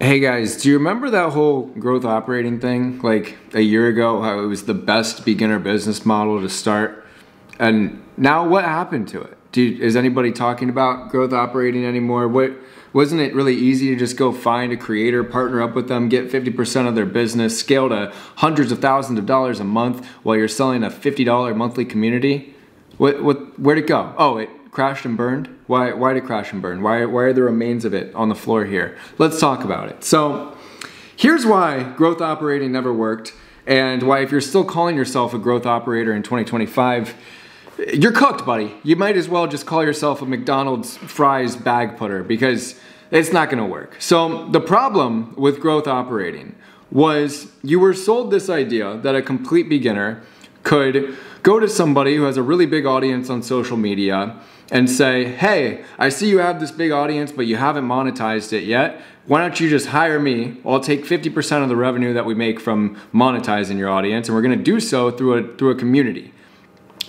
Hey guys, do you remember that whole growth operating thing like a year ago, how it was the best beginner business model to start? And now what happened to it? Is anybody talking about growth operating anymore? Wasn't it really easy to just go find a creator, partner up with them, get 50% of their business, scale to hundreds of thousands of dollars a month while you're selling a $50 monthly community? Where'd it go? Oh, it crashed and burned? Why did it crash and burn? Why are the remains of it on the floor here? Let's talk about it. So here's why growth operating never worked, and why if you're still calling yourself a growth operator in 2025, you're cooked, buddy. You might as well just call yourself a McDonald's fries bag putter, because it's not gonna work. So the problem with growth operating was you were sold this idea that a complete beginner could go to somebody who has a really big audience on social media and say, hey, I see you have this big audience, but you haven't monetized it yet. Why don't you just hire me? I'll take 50% of the revenue that we make from monetizing your audience, and we're gonna do so through a community.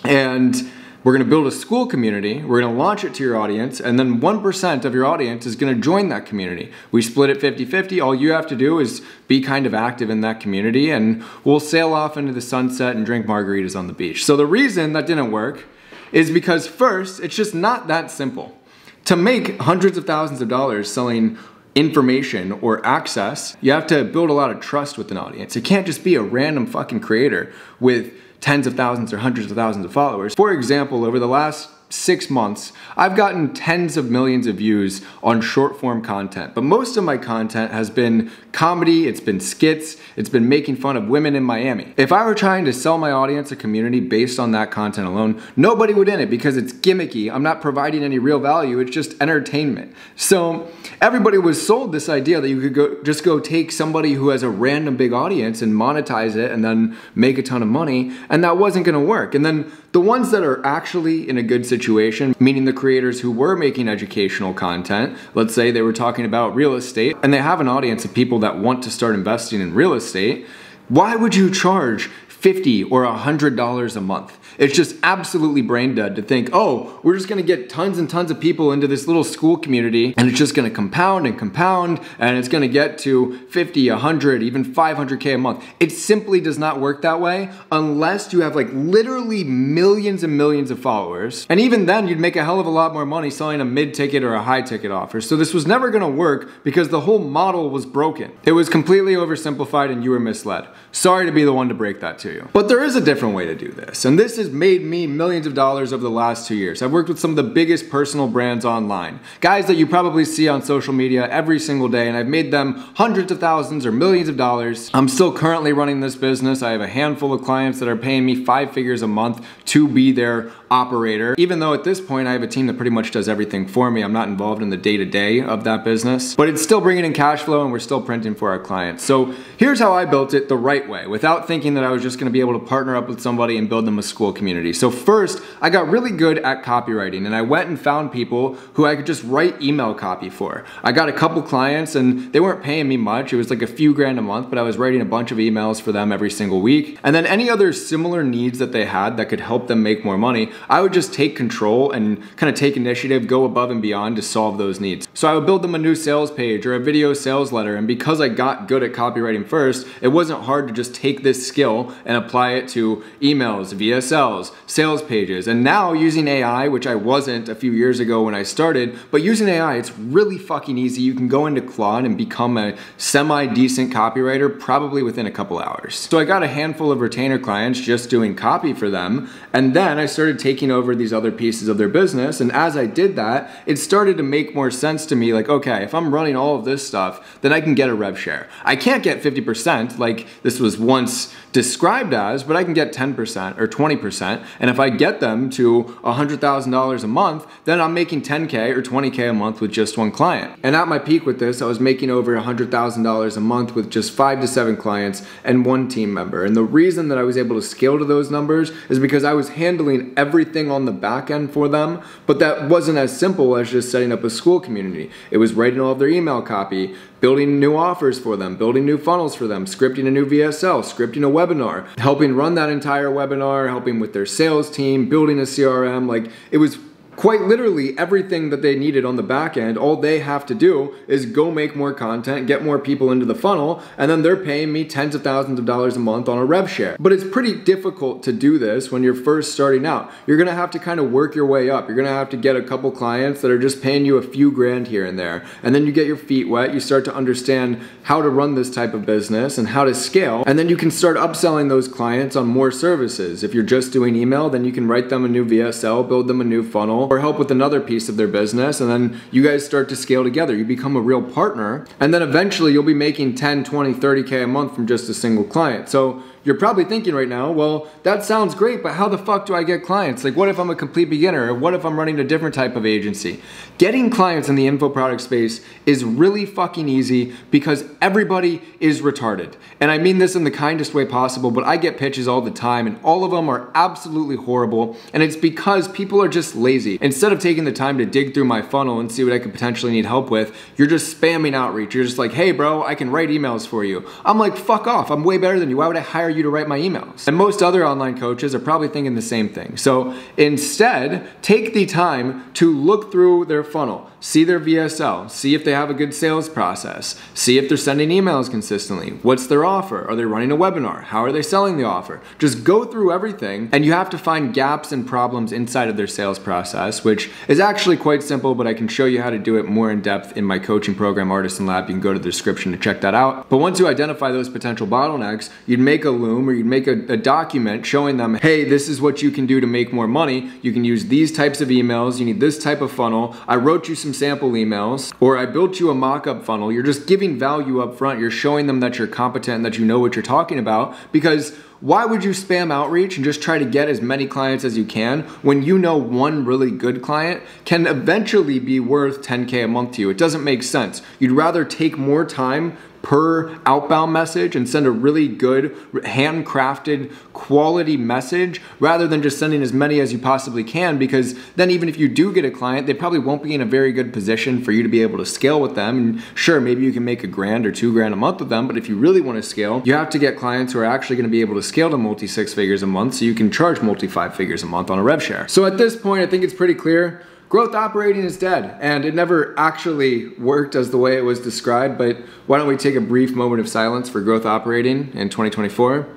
And we're gonna build a school community, we're gonna launch it to your audience, and then 1% of your audience is gonna join that community. We split it 50-50, all you have to do is be kind of active in that community, and we'll sail off into the sunset and drink margaritas on the beach. So the reason that didn't work is because first, it's just not that simple. To make hundreds of thousands of dollars selling information or access, you have to build a lot of trust with an audience. It can't just be a random fucking creator with tens of thousands or hundreds of thousands of followers. For example, over the last 6 months, I've gotten tens of millions of views on short form content, but most of my content has been comedy, it's been skits, it's been making fun of women in Miami. If I were trying to sell my audience a community based on that content alone, nobody would in it because it's gimmicky. I'm not providing any real value, it's just entertainment. So everybody was sold this idea that you could just go take somebody who has a random big audience and monetize it and then make a ton of money, and that wasn't gonna work. And then the ones that are actually in a good situation, meaning the creators who were making educational content, let's say they were talking about real estate, and they have an audience of people that want to start investing in real estate, why would you charge $50 or $100 a month? It's just absolutely brain dead to think, oh, we're just gonna get tons and tons of people into this little school community, and it's just gonna compound and compound, and it's gonna get to 50, 100, even 500K a month. It simply does not work that way unless you have like literally millions and millions of followers. And even then, you'd make a hell of a lot more money selling a mid-ticket or a high-ticket offer. So this was never gonna work because the whole model was broken. It was completely oversimplified and you were misled. Sorry to be the one to break that to you. But there is a different way to do this, and this has made me millions of dollars over the last 2 years. I've worked with some of the biggest personal brands online, guys that you probably see on social media every single day, and I've made them hundreds of thousands or millions of dollars. I'm still currently running this business. I have a handful of clients that are paying me 5 figures a month to be their operator. Even though at this point I have a team that pretty much does everything for me, I'm not involved in the day-to-day of that business, but it's still bringing in cash flow and we're still printing for our clients. So here's how I built it the right way, without thinking that I was just gonna be able to partner up with somebody and build them a school community. So first, I got really good at copywriting, and I went and found people who I could just write email copy for. I got a couple clients and they weren't paying me much. It was like a few grand a month, but I was writing a bunch of emails for them every single week. And then any other similar needs that they had that could help them make more money, I would just take control and kind of take initiative, go above and beyond to solve those needs. So I would build them a new sales page or a video sales letter, and because I got good at copywriting first, it wasn't hard to just take this skill and apply it to emails, VSLs, sales pages. And now using AI, which I wasn't a few years ago when I started, but using AI, it's really fucking easy. You can go into Claude and become a semi-decent copywriter probably within a couple hours. So I got a handful of retainer clients just doing copy for them, and then I started taking over these other pieces of their business, and as I did that, it started to make more sense to me, like, okay, if I'm running all of this stuff, then I can get a rev share. I can't get 50% like this was once described as, but I can get 10% or 20%, and if I get them to $100,000 a month, then I'm making 10K or 20K a month with just one client. And at my peak with this, I was making over $100,000 a month with just 5 to 7 clients and 1 team member. And the reason that I was able to scale to those numbers is because I was handling everything on the back end for them, but that wasn't as simple as just setting up a school community. It was writing all of their email copy, building new offers for them, building new funnels for them, scripting a new VSL, scripting a webinar, helping run that entire webinar, helping with their sales team, building a CRM. Like, it was quite literally everything that they needed on the back end. All they have to do is go make more content, get more people into the funnel, and then they're paying me tens of thousands of dollars a month on a rev share. But it's pretty difficult to do this when you're first starting out. You're gonna have to kind of work your way up. You're gonna have to get a couple clients that are just paying you a few grand here and there. And then you get your feet wet, you start to understand how to run this type of business and how to scale. And then you can start upselling those clients on more services. If you're just doing email, then you can write them a new VSL, build them a new funnel, or help with another piece of their business, and then you guys start to scale together. You become a real partner, and then eventually you'll be making 10, 20, 30K a month from just a single client. So you're probably thinking right now, well, that sounds great, but how the fuck do I get clients? Like, what if I'm a complete beginner? Or what if I'm running a different type of agency? Getting clients in the info product space is really fucking easy because everybody is retarded. And I mean this in the kindest way possible, but I get pitches all the time and all of them are absolutely horrible. And it's because people are just lazy. Instead of taking the time to dig through my funnel and see what I could potentially need help with, you're just spamming outreach. You're just like, hey bro, I can write emails for you. I'm like, fuck off, I'm way better than you. Why would I hire you to write my emails? And most other online coaches are probably thinking the same thing. So instead, take the time to look through their funnel, see their VSL, see if they have a good sales process, see if they're sending emails consistently, what's their offer, are they running a webinar, how are they selling the offer? Just go through everything, and you have to find gaps and problems inside of their sales process, which is actually quite simple, but I can show you how to do it more in depth in my coaching program, Artisan Lab. You can go to the description to check that out. But once you identify those potential bottlenecks, you'd make a loom or you'd make a document showing them, hey, this is what you can do to make more money. You can use these types of emails, you need this type of funnel, I wrote you some sample emails, or I built you a mock-up funnel. You're just giving value up front. You're showing them that you're competent and that you know what you're talking about, because why would you spam outreach and just try to get as many clients as you can when you know one really good client can eventually be worth 10K a month to you? It doesn't make sense. You'd rather take more time per outbound message and send a really good handcrafted quality message rather than just sending as many as you possibly can, because then even if you do get a client, they probably won't be in a very good position for you to be able to scale with them. And sure, maybe you can make $1 grand or $2 grand a month with them, but if you really want to scale, you have to get clients who are actually going to be able to scale to multi 6 figures a month so you can charge multi 5 figures a month on a rev share. So at this point, I think it's pretty clear. Growth operating is dead, and it never actually worked as the way it was described, but why don't we take a brief moment of silence for growth operating in 2024?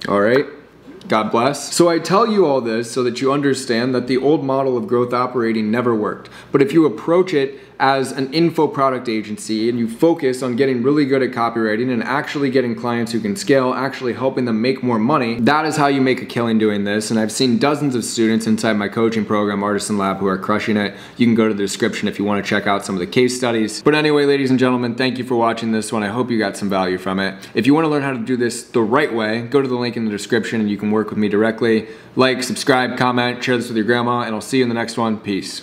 All right. God bless. So I tell you all this so that you understand that the old model of growth operating never worked. But if you approach it as an info product agency and you focus on getting really good at copywriting and actually getting clients who can scale, actually helping them make more money, that is how you make a killing doing this. And I've seen dozens of students inside my coaching program, Artisan Lab, who are crushing it. You can go to the description if you want to check out some of the case studies. But anyway, ladies and gentlemen, thank you for watching this one. I hope you got some value from it. If you want to learn how to do this the right way, go to the link in the description and you can work with me directly. Like, subscribe, comment, share this with your grandma, and I'll see you in the next one. Peace.